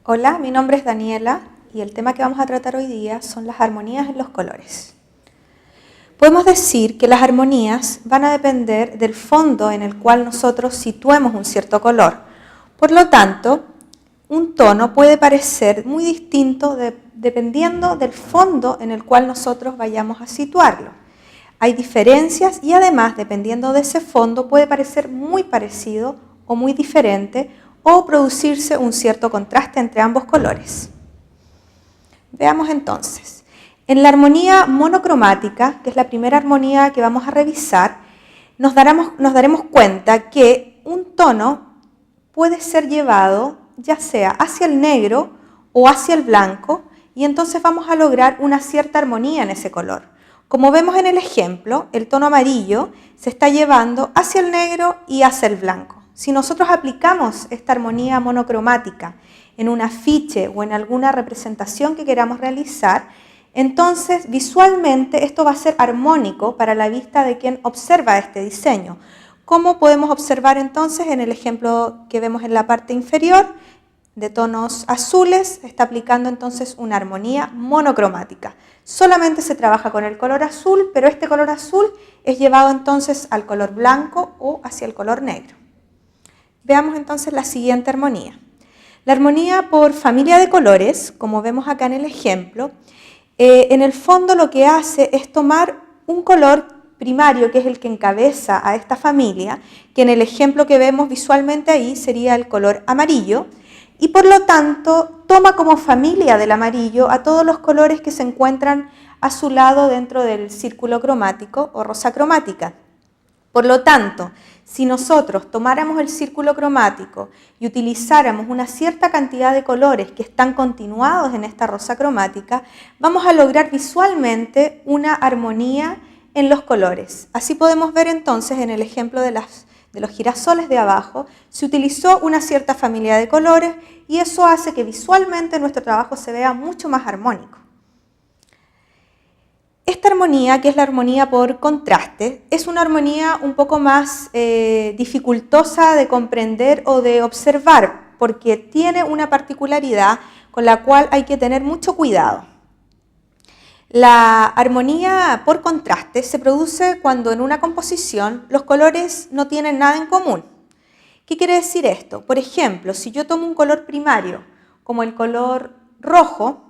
Hola, mi nombre es Daniela y el tema que vamos a tratar hoy día son las armonías en los colores. Podemos decir que las armonías van a depender del fondo en el cual nosotros situemos un cierto color. Por lo tanto, un tono puede parecer muy distinto dependiendo del fondo en el cual nosotros vayamos a situarlo. Hay diferencias y además, dependiendo de ese fondo, puede parecer muy parecido o muy diferente o producirse un cierto contraste entre ambos colores. Veamos entonces. En la armonía monocromática, que es la primera armonía que vamos a revisar, nos daremos cuenta que un tono puede ser llevado ya sea hacia el negro o hacia el blanco, y entonces vamos a lograr una cierta armonía en ese color. Como vemos en el ejemplo, el tono amarillo se está llevando hacia el negro y hacia el blanco. Si nosotros aplicamos esta armonía monocromática en un afiche o en alguna representación que queramos realizar, entonces visualmente esto va a ser armónico para la vista de quien observa este diseño. ¿Cómo podemos observar entonces en el ejemplo que vemos en la parte inferior? De tonos azules, está aplicando entonces una armonía monocromática. Solamente se trabaja con el color azul, pero este color azul es llevado entonces al color blanco o hacia el color negro. Veamos entonces la siguiente armonía. La armonía por familia de colores, como vemos acá en el ejemplo, en el fondo lo que hace es tomar un color primario, que es el que encabeza a esta familia, que en el ejemplo que vemos visualmente ahí sería el color amarillo, y por lo tanto toma como familia del amarillo a todos los colores que se encuentran a su lado dentro del círculo cromático o rosa cromática. Por lo tanto, si nosotros tomáramos el círculo cromático y utilizáramos una cierta cantidad de colores que están continuados en esta rosa cromática, vamos a lograr visualmente una armonía en los colores. Así podemos ver entonces en el ejemplo de los girasoles de abajo, se utilizó una cierta familia de colores y eso hace que visualmente nuestro trabajo se vea mucho más armónico. Esta armonía, que es la armonía por contraste, es una armonía un poco más dificultosa de comprender o de observar, porque tiene una particularidad con la cual hay que tener mucho cuidado. La armonía por contraste se produce cuando en una composición los colores no tienen nada en común. ¿Qué quiere decir esto? Por ejemplo, si yo tomo un color primario, como el color rojo,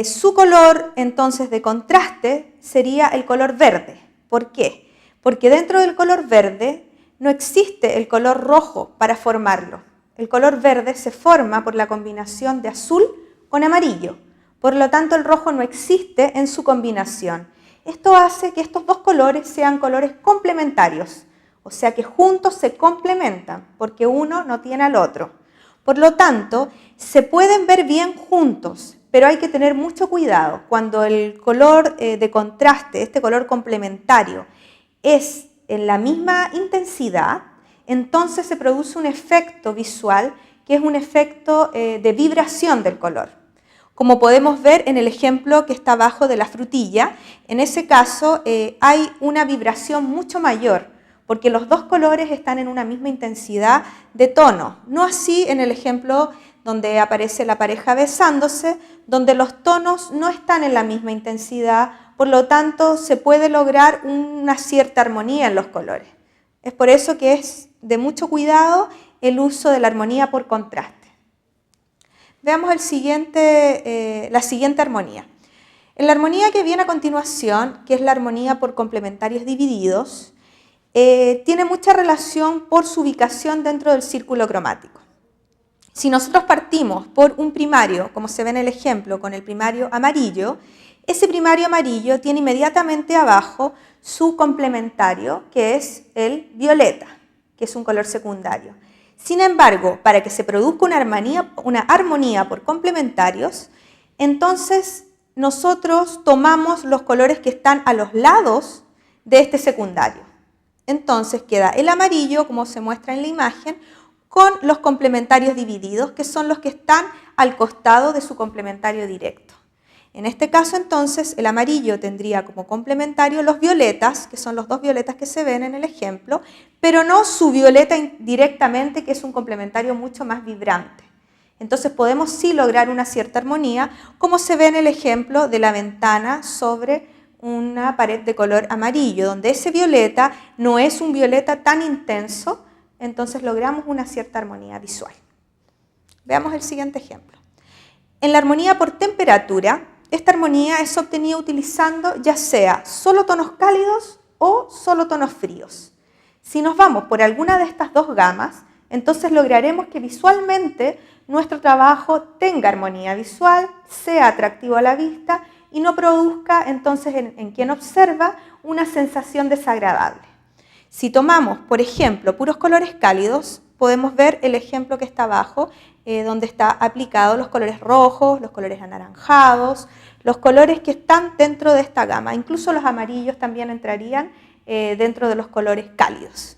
su color entonces de contraste sería el color verde. ¿Por qué? Porque dentro del color verde no existe el color rojo para formarlo. El color verde se forma por la combinación de azul con amarillo. Por lo tanto, el rojo no existe en su combinación. Esto hace que estos dos colores sean colores complementarios, o sea que juntos se complementan, porque uno no tiene al otro. Por lo tanto, se pueden ver bien juntos, pero hay que tener mucho cuidado. Cuando el color de contraste, este color complementario, es en la misma intensidad, entonces se produce un efecto visual que es un efecto de vibración del color. Como podemos ver en el ejemplo que está abajo de la frutilla, en ese caso hay una vibración mucho mayor, porque los dos colores están en una misma intensidad de tono. No así en el ejemplo donde aparece la pareja besándose, donde los tonos no están en la misma intensidad, por lo tanto se puede lograr una cierta armonía en los colores. Es por eso que es de mucho cuidado el uso de la armonía por contraste. Veamos la siguiente armonía. En la armonía que viene a continuación, que es la armonía por complementarios divididos, tiene mucha relación por su ubicación dentro del círculo cromático. Si nosotros partimos por un primario, como se ve en el ejemplo, con el primario amarillo, ese primario amarillo tiene inmediatamente abajo su complementario, que es el violeta, que es un color secundario. Sin embargo, para que se produzca una armonía por complementarios, entonces nosotros tomamos los colores que están a los lados de este secundario. Entonces queda el amarillo, como se muestra en la imagen, con los complementarios divididos, que son los que están al costado de su complementario directo. En este caso, entonces, el amarillo tendría como complementario los violetas, que son los dos violetas que se ven en el ejemplo, pero no su violeta directamente, que es un complementario mucho más vibrante. Entonces podemos sí lograr una cierta armonía, como se ve en el ejemplo de la ventana sobre una pared de color amarillo, donde ese violeta no es un violeta tan intenso, entonces logramos una cierta armonía visual. Veamos el siguiente ejemplo. En la armonía por temperatura, esta armonía es obtenida utilizando ya sea solo tonos cálidos o solo tonos fríos. Si nos vamos por alguna de estas dos gamas, entonces lograremos que visualmente nuestro trabajo tenga armonía visual, sea atractivo a la vista y no produzca entonces en quien observa una sensación desagradable. Si tomamos, por ejemplo, puros colores cálidos, podemos ver el ejemplo que está abajo, donde está aplicado los colores rojos, los colores anaranjados, los colores que están dentro de esta gama. Incluso los amarillos también entrarían dentro de los colores cálidos.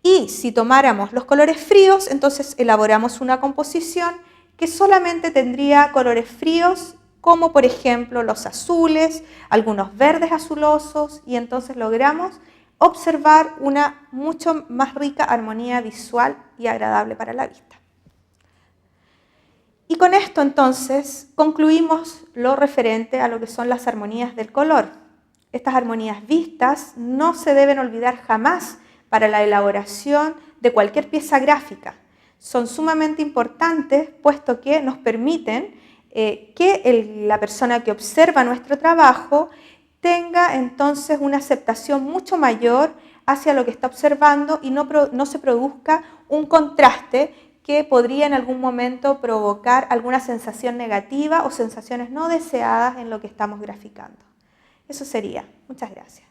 Y si tomáramos los colores fríos, entonces elaboramos una composición que solamente tendría colores fríos, como por ejemplo los azules, algunos verdes azulosos, y entonces logramos observar una mucho más rica armonía visual y agradable para la vista. Y con esto entonces concluimos lo referente a lo que son las armonías del color. Estas armonías vistas no se deben olvidar jamás para la elaboración de cualquier pieza gráfica. Son sumamente importantes puesto que nos permiten que la persona que observa nuestro trabajo tenga entonces una aceptación mucho mayor hacia lo que está observando y no se produzca un contraste que podría en algún momento provocar alguna sensación negativa o sensaciones no deseadas en lo que estamos graficando. Eso sería. Muchas gracias.